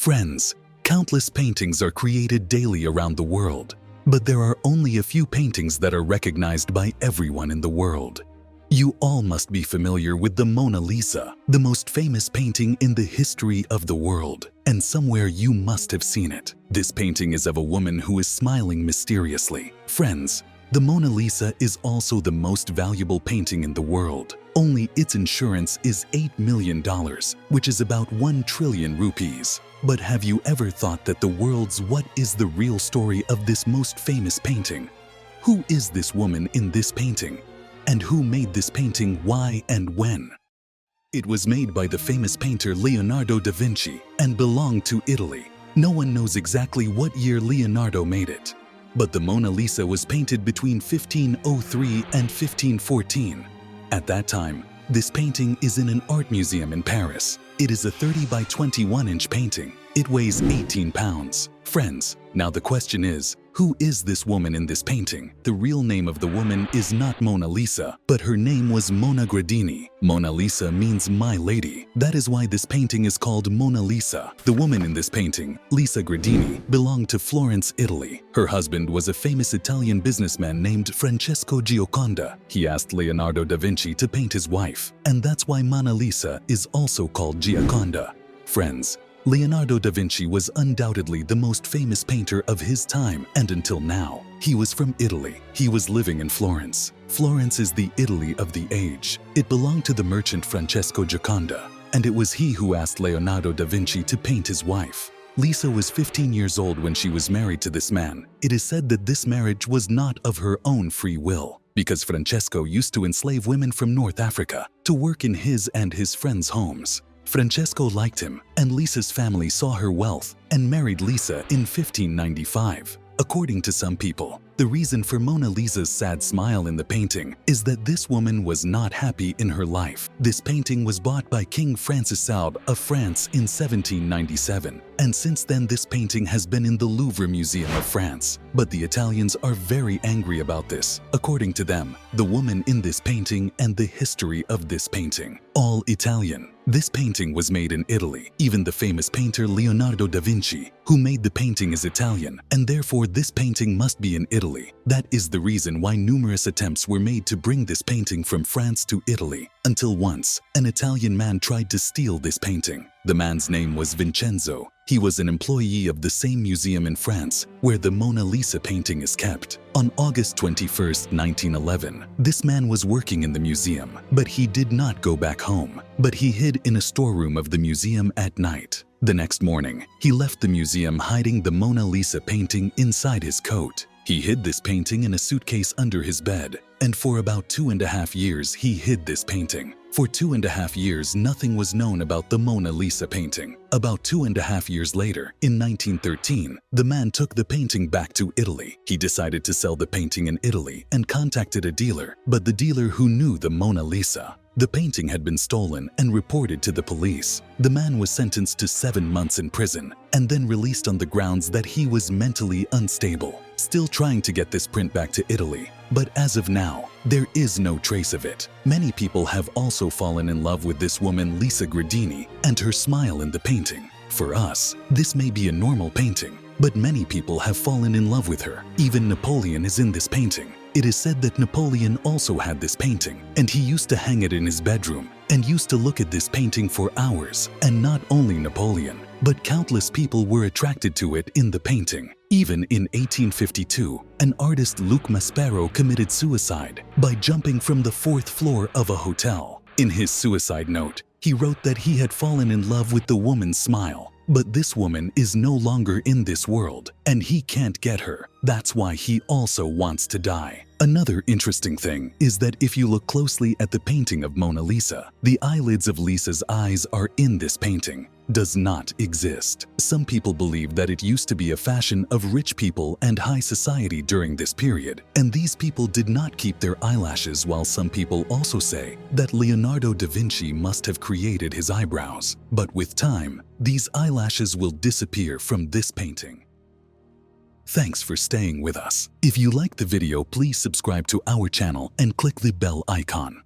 Friends, countless paintings are created daily around the world, but there are only a few paintings that are recognized by everyone in the world. You all must be familiar with the Mona Lisa, the most famous painting in the history of the world, and somewhere you must have seen it. This painting is of a woman who is smiling mysteriously. Friends, the Mona Lisa is also the most valuable painting in the world. Only its insurance is $8 million, which is about 1 trillion rupees. But have you ever thought that the world's what is the real story of this most famous painting? Who is this woman in this painting? And who made this painting, why and when? It was made by the famous painter Leonardo da Vinci and belonged to Italy. No one knows exactly what year Leonardo made it, but the Mona Lisa was painted between 1503 and 1514. At that time, this painting is in an art museum in Paris. It is a 30 by 21-inch painting. It weighs 18 pounds. Friends, now the question is, who is this woman in this painting? The real name of the woman is not Mona Lisa, but her name was Mona Gradini. Mona Lisa means my lady. That is why this painting is called Mona Lisa. The woman in this painting, Lisa Gradini, belonged to Florence, Italy. Her husband was a famous Italian businessman named Francesco Giocondo. He asked Leonardo da Vinci to paint his wife, and that's why Mona Lisa is also called Gioconda. Friends, Leonardo da Vinci was undoubtedly the most famous painter of his time, and until now, he was from Italy. He was living in Florence. Florence is the Italy of the age. It belonged to the merchant Francesco Giocondo, and it was he who asked Leonardo da Vinci to paint his wife. Lisa was 15 years old when she was married to this man. It is said that this marriage was not of her own free will, because Francesco used to enslave women from North Africa to work in his and his friends' homes. Francesco liked him, and Lisa's family saw her wealth and married Lisa in 1595. According to some people, the reason for Mona Lisa's sad smile in the painting is that this woman was not happy in her life. This painting was bought by King Francis II of France in 1797, and since then this painting has been in the Louvre Museum of France. But the Italians are very angry about this. According to them, the woman in this painting and the history of this painting, all Italian. This painting was made in Italy. Even the famous painter Leonardo da Vinci, who made the painting, is Italian, and therefore this painting must be in Italy. That is the reason why numerous attempts were made to bring this painting from France to Italy, until once, an Italian man tried to steal this painting. The man's name was Vincenzo. He was an employee of the same museum in France where the Mona Lisa painting is kept. On August 21, 1911, this man was working in the museum, but he did not go back home, but he hid in a storeroom of the museum at night. The next morning, he left the museum hiding the Mona Lisa painting inside his coat. He hid this painting in a suitcase under his bed, and for about 2.5 years he hid this painting. For 2.5 years, nothing was known about the Mona Lisa painting. About 2.5 years later, in 1913, the man took the painting back to Italy. He decided to sell the painting in Italy and contacted a dealer, but the dealer who knew the Mona Lisa. The painting had been stolen and reported to the police. The man was sentenced to 7 months in prison and then released on the grounds that he was mentally unstable, still trying to get this print back to Italy. But as of now, there is no trace of it. Many people have also fallen in love with this woman Lisa Gradini and her smile in the painting. For us, this may be a normal painting, but many people have fallen in love with her. Even Napoleon is in this painting. It is said that Napoleon also had this painting, and he used to hang it in his bedroom and used to look at this painting for hours. And not only Napoleon, but countless people were attracted to it in the painting. Even in 1852, an artist, Luc Maspero, committed suicide by jumping from the 4th floor of a hotel. In his suicide note, he wrote that he had fallen in love with the woman's smile. But this woman is no longer in this world, and he can't get her. That's why he also wants to die. Another interesting thing is that if you look closely at the painting of Mona Lisa, the eyelids of Lisa's eyes are in this painting. Does not exist. Some people believe that it used to be a fashion of rich people and high society during this period, and these people did not keep their eyelashes, while some people also say that Leonardo da Vinci must have created his eyebrows. But with time, these eyelashes will disappear from this painting. Thanks for staying with us. If you liked the video, please subscribe to our channel and click the bell icon.